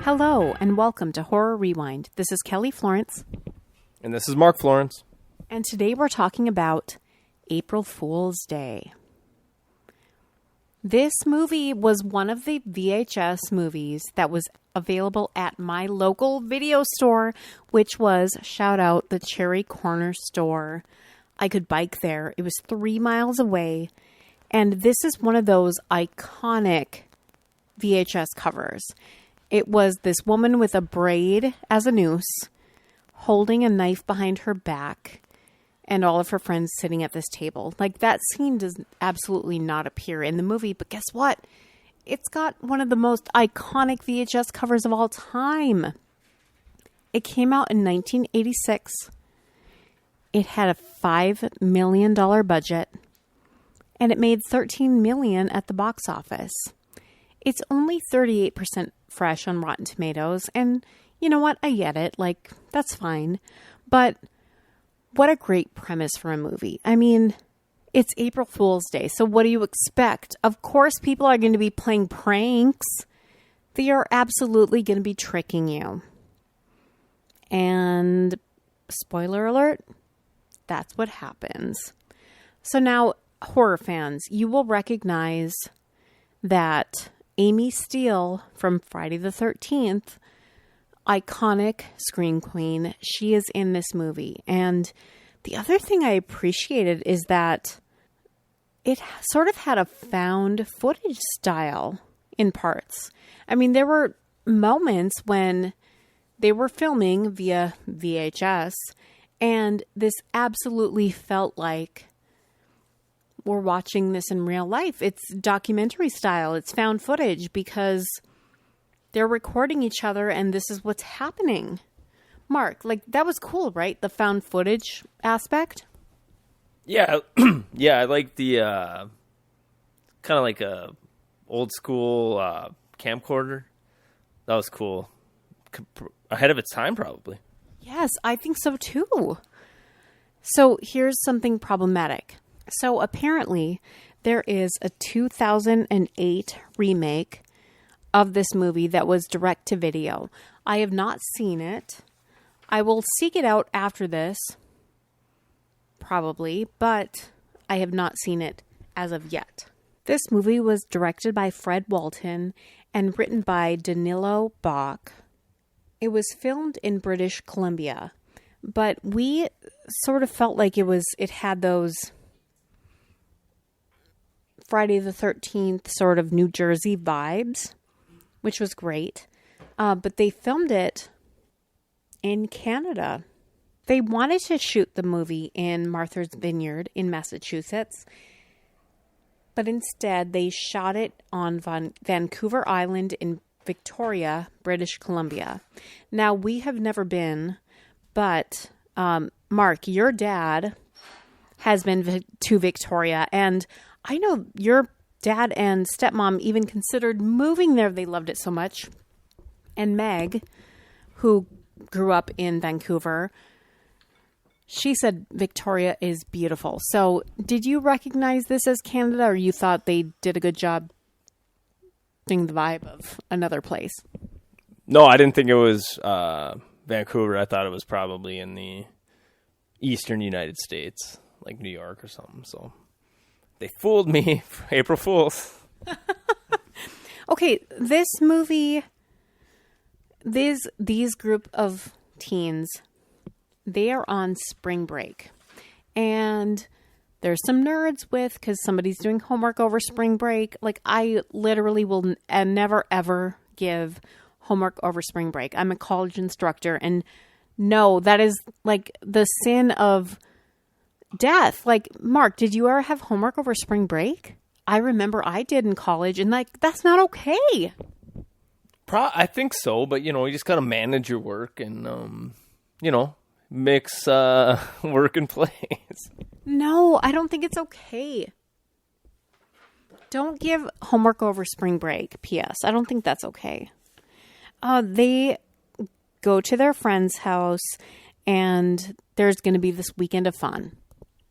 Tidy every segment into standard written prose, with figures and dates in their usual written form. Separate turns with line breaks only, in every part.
Hello, and welcome to Horror Rewind. This is Kelly Florence.
And this is Mark Florence.
And today we're talking about April Fool's Day. This movie was one of the VHS movies that was available at my local video store, which was, shout out, the Cherry Corner store. I could bike there. It was 3 miles away. And this is one of those iconic VHS covers. It was this woman with a braid as a noose, holding a knife behind her back, and all of her friends sitting at this table. Like, that scene does absolutely not appear in the movie, but guess what? It's got one of the most iconic VHS covers of all time. It came out in 1986. It had a $5 million budget, and it made $13 million at the box office. It's only 38% fresh on Rotten Tomatoes, and you know what? I get it. Like, that's fine. But what a great premise for a movie. I mean, it's April Fool's Day, so what do you expect? Of course, people are going to be playing pranks. They are absolutely going to be tricking you. And spoiler alert, that's what happens. So now, horror fans, you will recognize that Amy Steele from Friday the 13th, iconic scream queen, she is in this movie. And the other thing I appreciated is that it sort of had a found footage style in parts. I mean, there were moments when they were filming via VHS, and this absolutely felt like we're watching this in real life. It's documentary style. It's found footage because they're recording each other and this is what's happening. Mark, like, that was cool, right? The found footage aspect.
Yeah. Yeah. I like the, kind of like a old school, camcorder. That was cool. Ahead of its time, probably.
Yes, I think so too. So here's something problematic. So apparently there is a 2008 remake of this movie that was direct to video. I have not seen it. I will seek it out after this, probably, but I have not seen it as of yet. This movie was directed by Fred Walton and written by Danilo Bach. It was filmed in British Columbia, but we sort of felt like it had those Friday the 13th sort of New Jersey vibes, which was great. But they filmed it in Canada. They wanted to shoot the movie in Martha's Vineyard in Massachusetts, but instead they shot it on Vancouver Island in Victoria, British Columbia. Now, we have never been, but Mark, your dad has been to Victoria, and I know your dad and stepmom even considered moving there. They loved it so much. And Meg, who grew up in Vancouver, she said Victoria is beautiful. So did you recognize this as Canada, or you thought they did a good job doing the vibe of another place?
No, I didn't think it was Vancouver. I thought it was probably in the eastern United States, like New York or something. So they fooled me. April Fools.
Okay, this movie, these group of teens, they are on spring break. And there's some nerds because somebody's doing homework over spring break. Like, I literally will never, ever give homework over spring break. I'm a college instructor, and no, that is like the sin of death. Like, Mark, did you ever have homework over spring break? I remember I did in college, and like, that's not okay.
I think so, but you just got to manage your work and, mix work and plays.
No, I don't think it's okay. Don't give homework over spring break, P.S. I don't think that's okay. They go to their friend's house, and there's going to be this weekend of fun.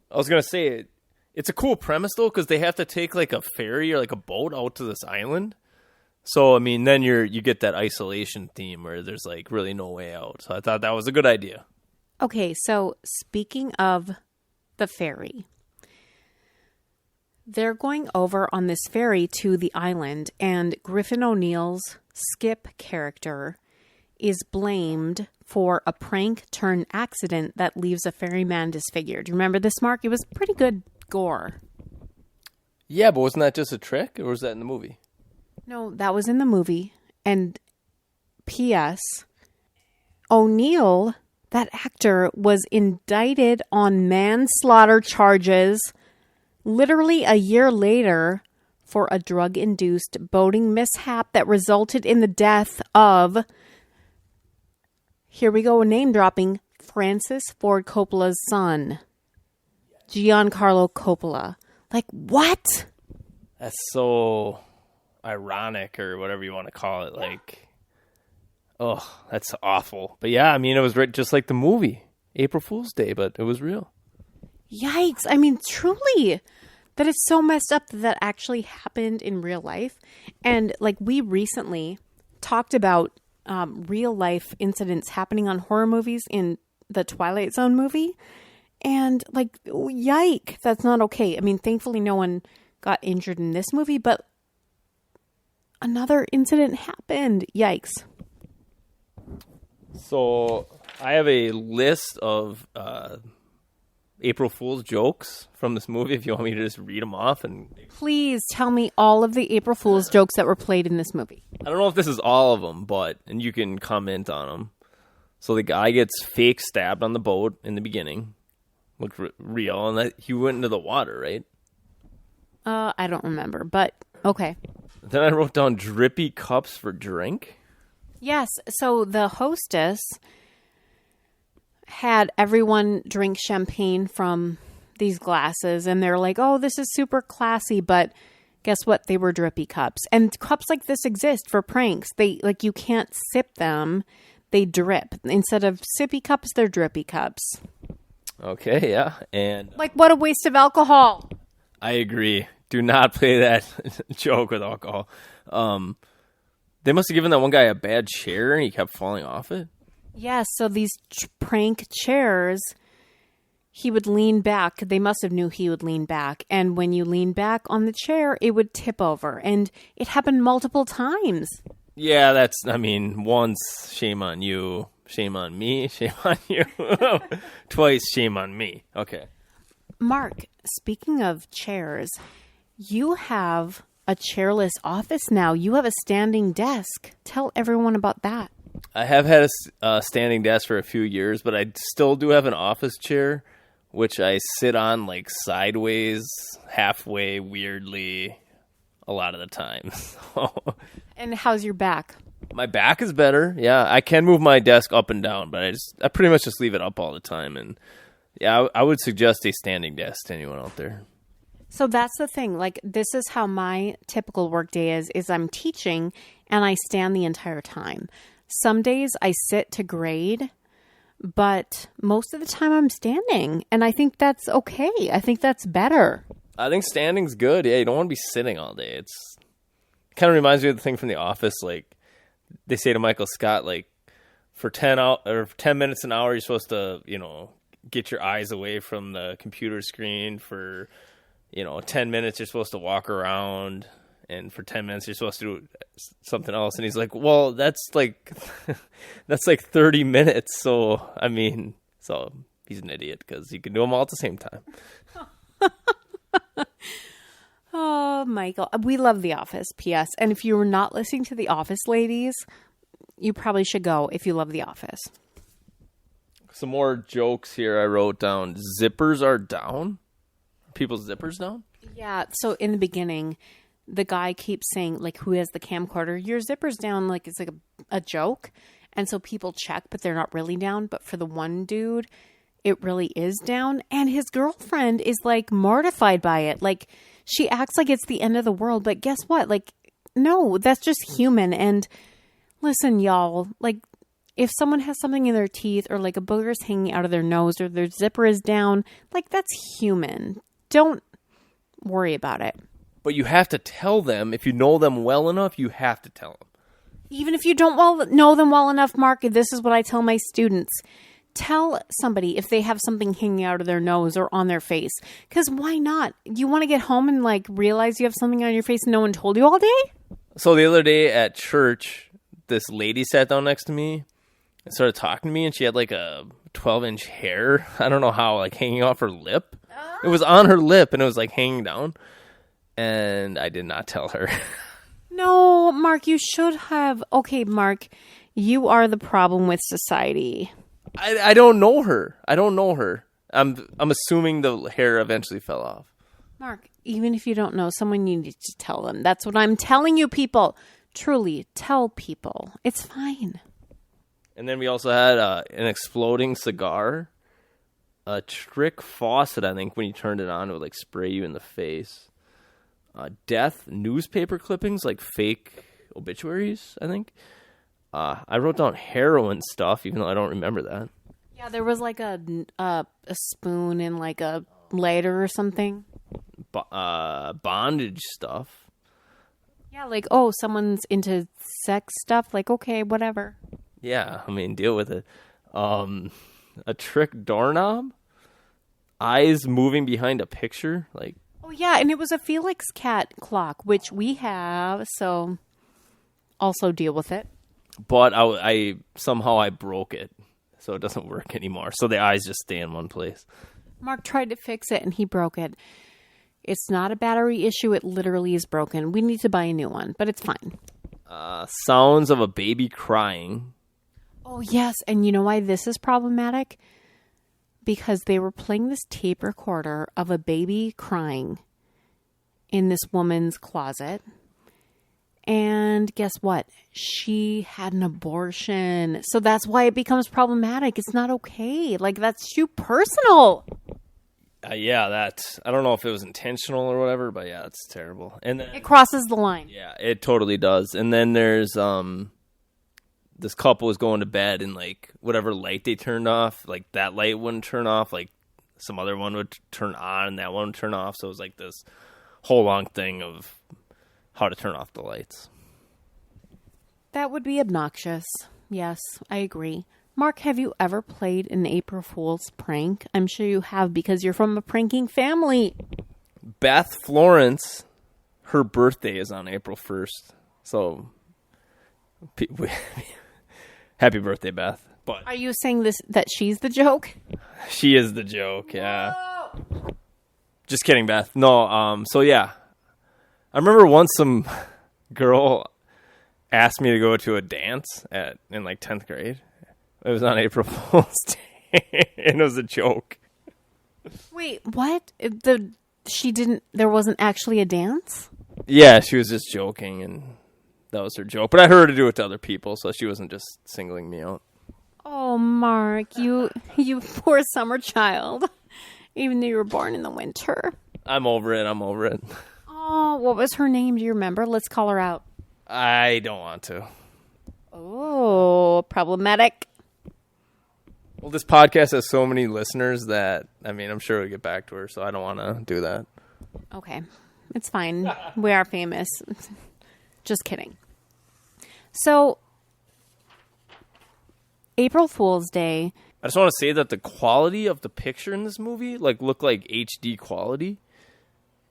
I was going to say, it's a cool premise, though, because they have to take, like, a ferry or, like, a boat out to this island. So, I mean, then you get that isolation theme where there's like really no way out. So I thought that was a good idea.
Okay, so speaking of the ferry, they're going over on this ferry to the island, and Griffin O'Neill's Skip character is blamed for a prank turn accident that leaves a ferryman disfigured. You remember this, Mark? It was pretty good gore.
Yeah, but wasn't that just a trick, or was that in the movie?
No, that was in the movie. And P.S. O'Neill, that actor, was indicted on manslaughter charges literally a year later for a drug-induced boating mishap that resulted in the death of, here we go, name dropping, Francis Ford Coppola's son, Giancarlo Coppola. Like, what?
That's so ironic, or whatever you want to call it. Like, oh, that's awful. But yeah, I mean, it was just like the movie, April Fool's Day, but it was real.
Yikes. I mean, truly, that is so messed up that that actually happened in real life. And like, we recently talked about real life incidents happening on horror movies in the Twilight Zone movie. And like, yike, that's not okay. I mean, thankfully no one got injured in this movie, but another incident happened. Yikes.
So I have a list of April Fool's jokes from this movie, if you want me to just read them off. And
Please tell me all of the April Fool's jokes that were played in this movie.
I don't know if this is all of them, and you can comment on them. So the guy gets fake stabbed on the boat in the beginning. Looked real, and that he went into the water, right?
I don't remember, but okay.
Then I wrote down drippy cups for drink.
Yes, so the hostess had everyone drink champagne from these glasses, and they're like, oh, this is super classy, but guess what? They were drippy cups. And cups like this exist for pranks. They, like, you can't sip them. They drip. Instead of sippy cups, they're drippy cups.
Okay, yeah. And
like, what a waste of alcohol.
I agree. Do not play that joke with alcohol. They must have given that one guy a bad chair and he kept falling off it. Yes,
so these prank chairs, he would lean back. They must have knew he would lean back. And when you lean back on the chair, it would tip over. And it happened multiple times.
Yeah, once, shame on you. Shame on me. Shame on you. Twice, shame on me. Okay.
Mark, speaking of chairs, you have a chairless office now. You have a standing desk. Tell everyone about that.
I have had a standing desk for a few years, but I still do have an office chair, which I sit on like sideways, halfway, weirdly, a lot of the time.
And how's your back?
My back is better. Yeah, I can move my desk up and down, but I pretty much just leave it up all the time. And yeah, I would suggest a standing desk to anyone out there.
So that's the thing. Like, this is how my typical workday is I'm teaching and I stand the entire time. Some days I sit to grade, but most of the time I'm standing. And I think that's okay. I think that's better.
I think standing's good. Yeah, you don't want to be sitting all day. It kind of reminds me of the thing from The Office. Like, they say to Michael Scott, like, for 10 minutes an hour, you're supposed to, get your eyes away from the computer screen. For, 10 minutes, you're supposed to walk around. And for 10 minutes, you're supposed to do something else. And he's like, well, that's like 30 minutes. So, he's an idiot because you can do them all at the same time.
Oh, Michael. We love The Office, P.S. And if you were not listening to The Office, ladies, you probably should go if you love The Office.
Some more jokes here I wrote down. Zippers are down? Are people's zippers down?
Yeah. So in the beginning, the guy keeps saying, like, who has the camcorder? Your zipper's down, like, it's like a joke. And so people check, but they're not really down. But for the one dude, it really is down. And his girlfriend is, like, mortified by it. Like, she acts like it's the end of the world. But guess what? Like, no, that's just human. And listen, y'all, like, if someone has something in their teeth or, like, a booger's hanging out of their nose or their zipper is down, like, that's human. Don't worry about it.
But you have to tell them. If you know them well enough, you have to tell them.
Even if you don't know them well enough, Mark, this is what I tell my students. Tell somebody if they have something hanging out of their nose or on their face. Because why not? You want to get home and like realize you have something on your face and no one told you all day?
So the other day at church, this lady sat down next to me and started talking to me, and she had like a 12-inch hair. I don't know how, like hanging off her lip. It was on her lip and it was like hanging down. And I did not tell her.
No, Mark, you should have. Okay, Mark, you are the problem with society.
I don't know her. I'm assuming the hair eventually fell off.
Mark, even if you don't know someone, you need to tell them. That's what I'm telling you, people. Truly, tell people. It's fine.
And then we also had an exploding cigar. A trick faucet, I think, when you turned it on, it would like spray you in the face. Death newspaper clippings, like fake obituaries, I think. I wrote down heroin stuff, even though I don't remember that.
Yeah, there was like a spoon and like a lighter or something.
Bondage stuff.
Yeah, like, someone's into sex stuff. Like, okay, whatever.
Yeah, I mean, deal with it. A trick doorknob. Eyes moving behind a picture. Like.
Oh, yeah, and it was a Felix cat clock, which we have, so also deal with it.
But I somehow broke it, so it doesn't work anymore. So the eyes just stay in one place.
Mark tried to fix it, and he broke it. It's not a battery issue. It literally is broken. We need to buy a new one, but it's fine.
Sounds of a baby crying.
Oh, yes, and you know why this is problematic? Because they were playing this tape recorder of a baby crying in this woman's closet. And guess what? She had an abortion. So that's why it becomes problematic. It's not okay. Like, that's too personal.
Yeah, I don't know if it was intentional or whatever, but yeah, it's terrible. And then,
it crosses the line.
Yeah, it totally does. And then there's this couple was going to bed, and like whatever light they turned off, like that light wouldn't turn off, like some other one would turn on and that one would turn off. So it was like this whole long thing of how to turn off the lights.
That would be obnoxious. Yes, I agree. Mark, have you ever played an April Fool's prank? I'm sure you have, because you're from a pranking family.
Beth Florence, her birthday is on April 1st. So happy birthday, Beth. But
are you saying that she's the joke?
She is the joke, yeah. Whoa. Just kidding, Beth. No, so yeah. I remember once some girl asked me to go to a dance in like 10th grade. It was on April Fool's Day, and it was a joke.
Wait, what? There wasn't actually a dance?
Yeah, she was just joking, and that was her joke. But I heard her do it to other people, so she wasn't just singling me out.
Oh, Mark, you poor summer child. Even though you were born in the winter.
I'm over it.
Oh, what was her name? Do you remember? Let's call her out.
I don't want to.
Oh, problematic.
Well, this podcast has so many listeners that, I mean, I'm sure we'll get back to her, so I don't want to do that.
Okay. It's fine. We are famous. Just kidding. So, April Fool's Day.
I just want to say that the quality of the picture in this movie, like, looked like HD quality.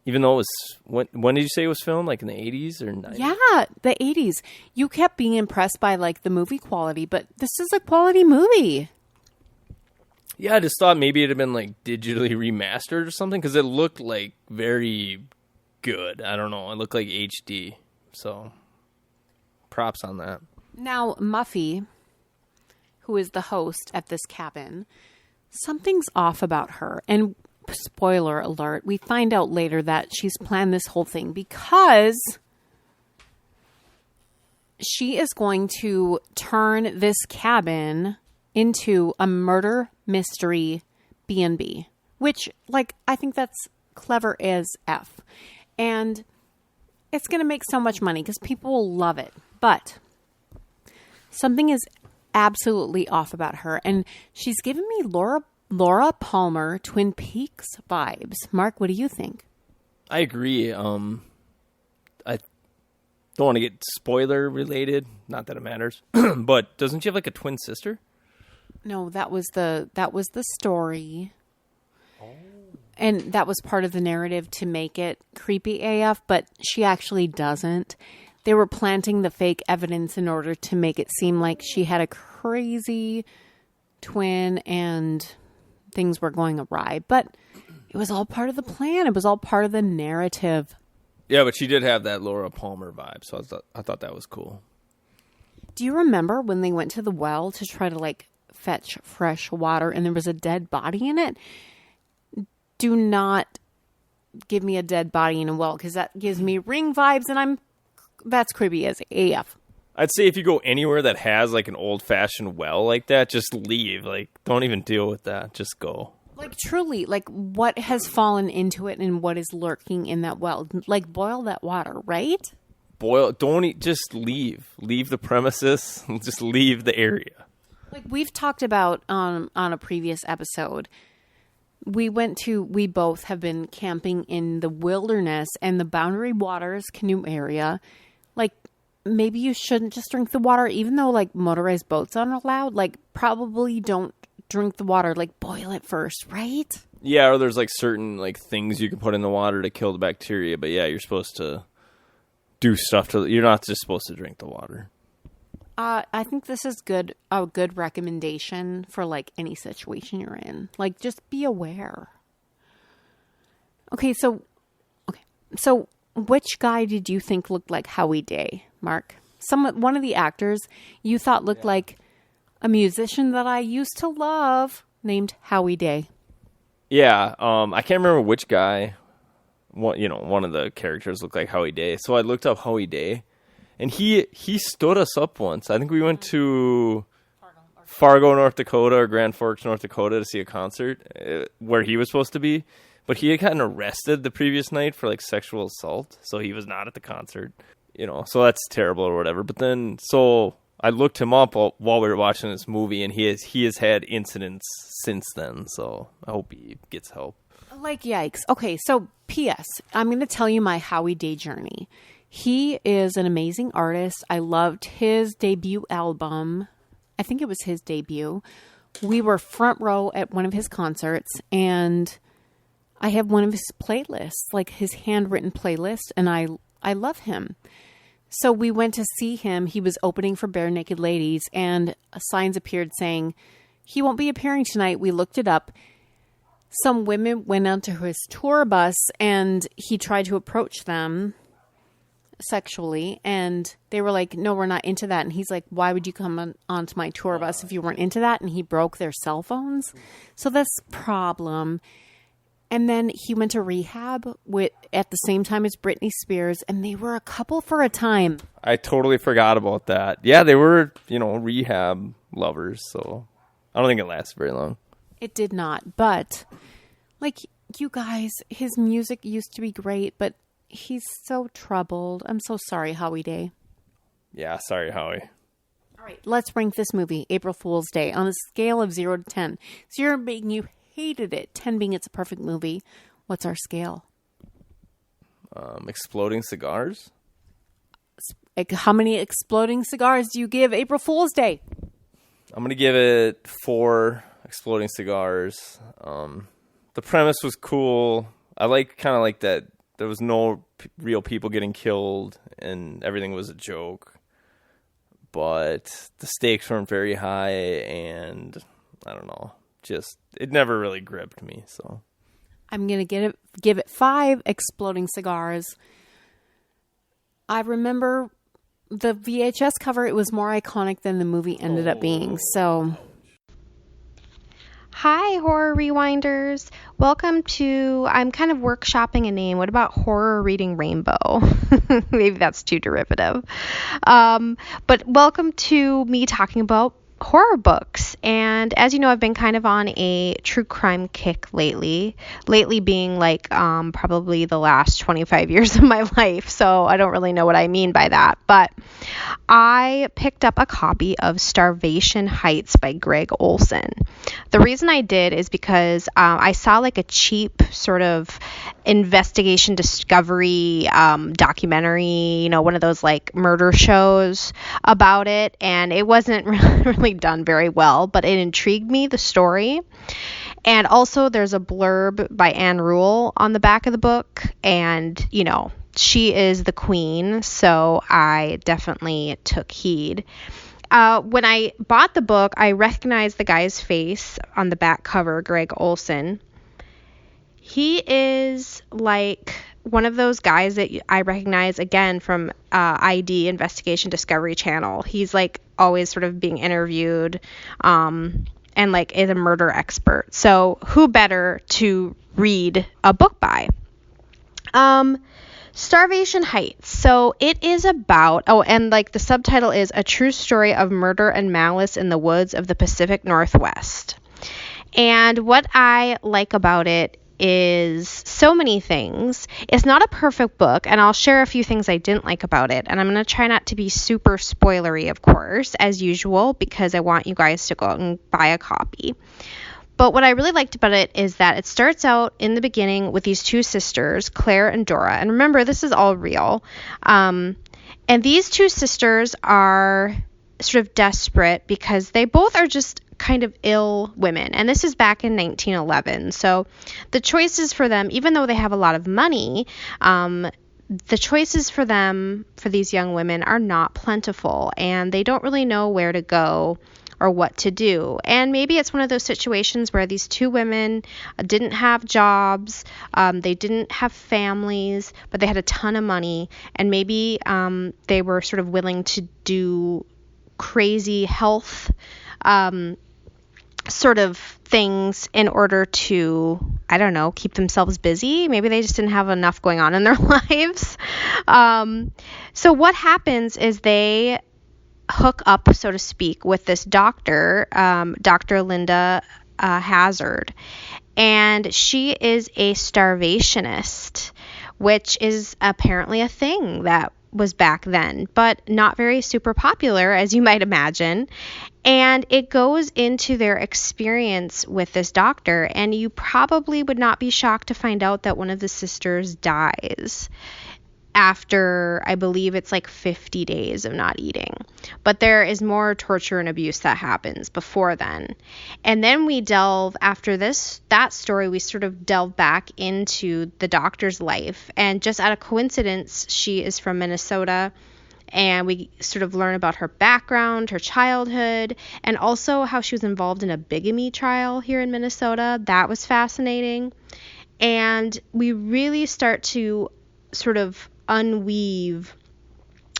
Even though it was, when did you say it was filmed? Like in the 80s or 90s?
Yeah, the 80s. You kept being impressed by, like, the movie quality, but this is a quality movie.
Yeah, I just thought maybe it had been, like, digitally remastered or something, because it looked, like, very good. I don't know. It looked like HD. So, props on that.
Now, Muffy, who is the host at this cabin, something's off about her. And spoiler alert, we find out later that she's planned this whole thing because she is going to turn this cabin into a murder mystery B&B, which, like, I think that's clever as F. And it's going to make so much money because people will love it. But something is absolutely off about her. And she's giving me Laura Palmer Twin Peaks vibes. Mark, what do you think?
I agree. I don't want to get spoiler related. Not that it matters, but doesn't she have like a twin sister?
No, that was the story. Oh. And that was part of the narrative to make it creepy AF, but she actually doesn't. They were planting the fake evidence in order to make it seem like she had a crazy twin and things were going awry. But it was all part of the plan. It was all part of the narrative.
Yeah, but she did have that Laura Palmer vibe, so I thought that was cool.
Do you remember when they went to the well to try to like fetch fresh water and there was a dead body in it? Do not give me a dead body in a well, because that gives me Ring vibes, and that's creepy as AF.
I'd say if you go anywhere that has like an old-fashioned well like that, just leave. Like, don't even deal with that. Just go.
Like, truly, like, what has fallen into it and what is lurking in that well? Like, boil that water, right?
Just leave. Leave the premises. Just leave the area.
Like, we've talked about on a previous episode, we both have been camping in the wilderness and the Boundary Waters canoe area. Like, maybe you shouldn't just drink the water, even though, like, motorized boats aren't allowed. Like, probably don't drink the water. Like, boil it first, right?
Yeah, or there's, like, certain, like, things you can put in the water to kill the bacteria. But, yeah, you're supposed to do stuff you're not just supposed to drink the water.
I think this is a good recommendation for, like, any situation you're in. Like, just be aware. Okay, so which guy did you think looked like Howie Day, Mark? One of the actors you thought looked like a musician that I used to love named Howie Day.
Yeah, I can't remember which guy. One of the characters looked like Howie Day. So I looked up Howie Day, and he stood us up once. I think we went to Fargo, North Dakota, or Grand Forks, North Dakota, to see a concert where he was supposed to be. But he had gotten arrested the previous night for, like, sexual assault, so he was not at the concert. So that's terrible or whatever. But then, so I looked him up while we were watching this movie, and he has had incidents since then. So I hope he gets help.
Like, yikes. Okay, so P.S. I'm going to tell you my Howie Day journey. He is an amazing artist. I loved his debut album. I think it was his debut. We were front row at one of his concerts, and I have one of his playlists, like his handwritten playlist, and I love him. So we went to see him. He was opening for Bare Naked Ladies, and signs appeared saying he won't be appearing tonight. We looked it up. Some women went onto his tour bus, and he tried to approach them sexually, and they were like, no, we're not into that. And he's like, why would you come onto my tour bus if you weren't into that? And he broke their cell phones. So that's a problem. And then he went to rehab at the same time as Britney Spears, and they were a couple for a time.
I totally forgot about that. Yeah, they were, rehab lovers, so I don't think it lasted very long.
It did not, but, like, you guys, his music used to be great, but he's so troubled. I'm so sorry, Howie Day.
Yeah, sorry, Howie.
All right, let's rank this movie, April Fool's Day, on a scale of 0 to 10. 0 being you hated it, 10 being it's a perfect movie. What's our scale?
Exploding cigars?
How many exploding cigars do you give April Fool's Day?
I'm going to give it 4 exploding cigars. The premise was cool. I kind of like that there was no real people getting killed and everything was a joke. But the stakes weren't very high, and I don't know. Just, it never really gripped me, so.
I'm going to give it 5 exploding cigars. I remember the VHS cover. It was more iconic than the movie ended up being, so.
Hi, Horror Rewinders. Welcome to, I'm kind of workshopping a name. What about Horror Reading Rainbow? Maybe that's too derivative. But welcome to me talking about horror books. And as you know, I've been kind of on a true crime kick lately. Lately being like probably the last 25 years of my life. So I don't really know what I mean by that. But I picked up a copy of Starvation Heights by Greg Olson. The reason I did is because I saw like a cheap sort of investigation discovery documentary, you know, one of those like murder shows about it, and it wasn't really done very well, but it intrigued me, the story. And also there's a blurb by Anne Rule on the back of the book, and you know, she is the queen, so I definitely took heed. When I bought the book, I recognized the guy's face on the back cover, Greg Olson. He is like one of those guys that I recognize again from ID Investigation Discovery Channel. He's like always sort of being interviewed and like is a murder expert. So who better to read a book by? Starvation Heights. So it is about, and like the subtitle is A True Story of Murder and Malice in the Woods of the Pacific Northwest. And what I like about it is so many things. It's not a perfect book, and I'll share a few things I didn't like about it. And I'm going to try not to be super spoilery, of course, as usual, because I want you guys to go out and buy a copy. But what I really liked about it is that it starts out in the beginning with these two sisters, Claire and Dora. And remember, this is all real. And these two sisters are sort of desperate because they both are just kind of ill women. And this is back in 1911. So the choices for them, even though they have a lot of money, the choices for them, for these young women, are not plentiful. And they don't really know where to go or what to do. And maybe it's one of those situations where these two women didn't have jobs, they didn't have families, but they had a ton of money, and maybe they were sort of willing to do crazy health sort of things in order to, I don't know, keep themselves busy. Maybe they just didn't have enough going on in their lives. So what happens is they hook up, so to speak, with this doctor, Dr. Linda Hazard, and she is a starvationist, which is apparently a thing that was back then, but not very super popular, as you might imagine. And it goes into their experience with this doctor, and you probably would not be shocked to find out that one of the sisters dies after, I believe it's like 50 days of not eating. But there is more torture and abuse that happens before then. And then we delve, after that story, we sort of delve back into the doctor's life. And just out of coincidence, she is from Minnesota. And we sort of learn about her background, her childhood, and also how she was involved in a bigamy trial here in Minnesota. That was fascinating. And we really start to sort of unweave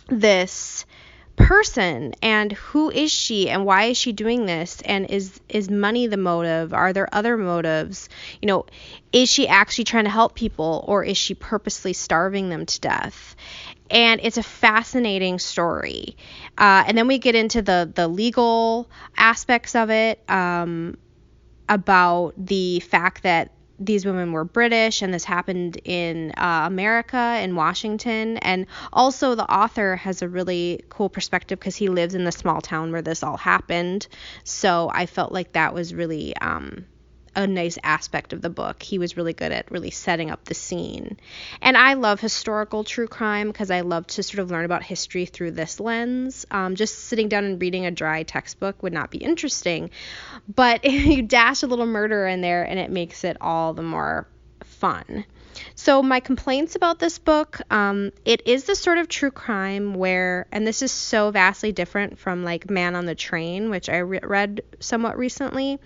this person, and who is she, and why is she doing this, and is money the motive? Are there other motives? You know, is she actually trying to help people, or is she purposely starving them to death? And it's a fascinating story. And then we get into the legal aspects of it, about the fact that these women were British, and this happened in America, in Washington. And also the author has a really cool perspective because he lives in the small town where this all happened. So I felt like that was really a nice aspect of the book. He was really good at really setting up the scene. And I love historical true crime because I love to sort of learn about history through this lens. Just sitting down and reading a dry textbook would not be interesting, but you dash a little murder in there and it makes it all the more fun. So my complaints about this book, it is the sort of true crime where, and this is so vastly different from like Man on the Train, which I read somewhat recently.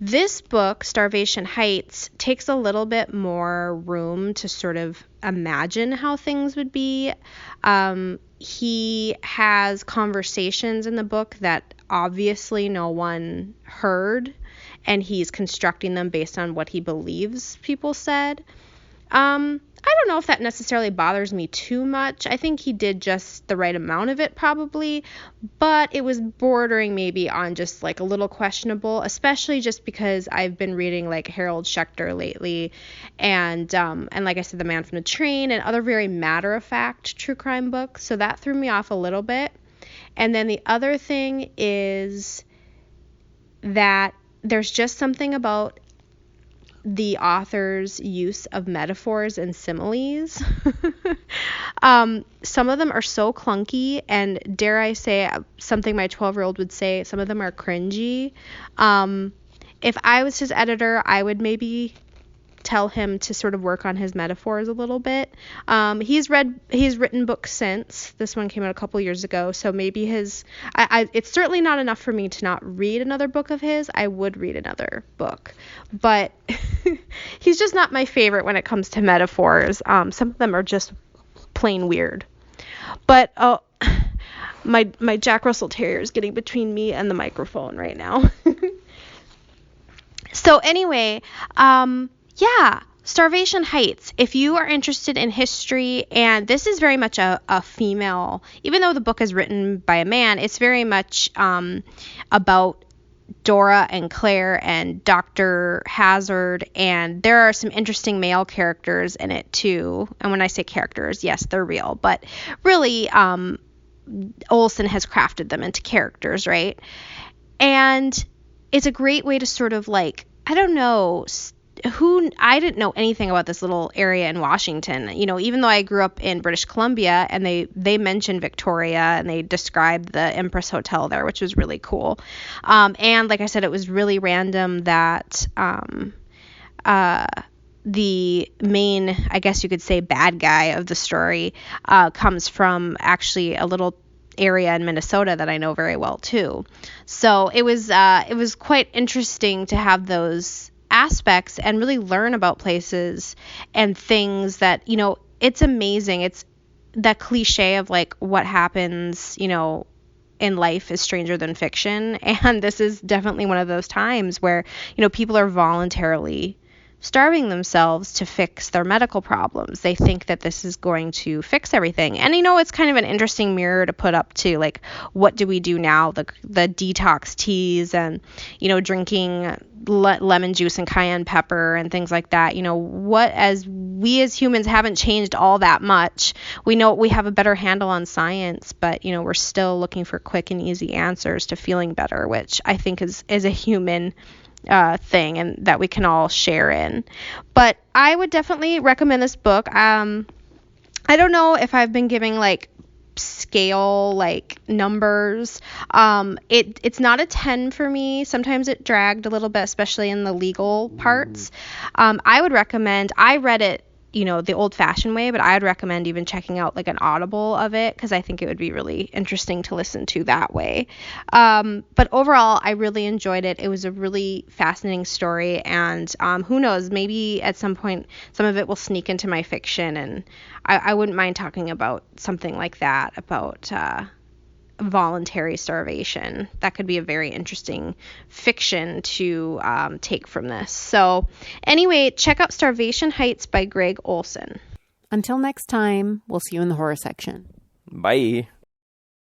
This book, Starvation Heights, takes a little bit more room to sort of imagine how things would be. He has conversations in the book that obviously no one heard, and he's constructing them based on what he believes people said. I don't know if that necessarily bothers me too much. I think he did just the right amount of it probably, but it was bordering maybe on just like a little questionable, especially just because I've been reading like Harold Schechter lately and like I said, The Man from the Train and other very matter-of-fact true crime books. So that threw me off a little bit. And then the other thing is that there's just something about the author's use of metaphors and similes. Some of them are so clunky, and dare I say something my 12-year-old would say, some of them are cringy. If I was his editor, I would maybe tell him to sort of work on his metaphors a little bit. He's written books since. This one came out a couple years ago, so maybe it's certainly not enough for me to not read another book of his. I would read another book, but he's just not my favorite when it comes to metaphors. Some of them are just plain weird. But my Jack Russell Terrier is getting between me and the microphone right now. So anyway, yeah, Starvation Heights. If you are interested in history, and this is very much a female, even though the book is written by a man, it's very much about Dora and Claire and Dr. Hazard, and there are some interesting male characters in it too. And when I say characters, yes, they're real, but really Olson has crafted them into characters, right? And it's a great way to sort of like, I don't know, I didn't know anything about this little area in Washington. You know, even though I grew up in British Columbia, and they mentioned Victoria and they described the Empress Hotel there, which was really cool. And like I said, it was really random that the main, I guess you could say, bad guy of the story comes from actually a little area in Minnesota that I know very well too. So it was quite interesting to have those aspects and really learn about places and things that, you know, it's amazing. It's that cliche of like what happens, you know, in life is stranger than fiction. And this is definitely one of those times where, you know, people are voluntarily starving themselves to fix their medical problems. They think that this is going to fix everything. And, you know, it's kind of an interesting mirror to put up to, like, what do we do now? The detox teas and, you know, drinking lemon juice and cayenne pepper and things like that. You know, we as humans haven't changed all that much. We know we have a better handle on science, but, you know, we're still looking for quick and easy answers to feeling better, which I think is a human thing and that we can all share in. But I would definitely recommend this book. I don't know if I've been giving like scale like numbers. It's not a 10 for me. Sometimes it dragged a little bit, especially in the legal parts. I would recommend, I read it, you know, the old fashioned way, but I would recommend even checking out like an Audible of it, because I think it would be really interesting to listen to that way. But overall, I really enjoyed it. It was a really fascinating story, and who knows, maybe at some point some of it will sneak into my fiction, and I wouldn't mind talking about something like that, about voluntary starvation. That could be a very interesting fiction to take from this. So anyway, check out Starvation Heights by Greg Olson.
Until next time, we'll see you in the horror section.
Bye.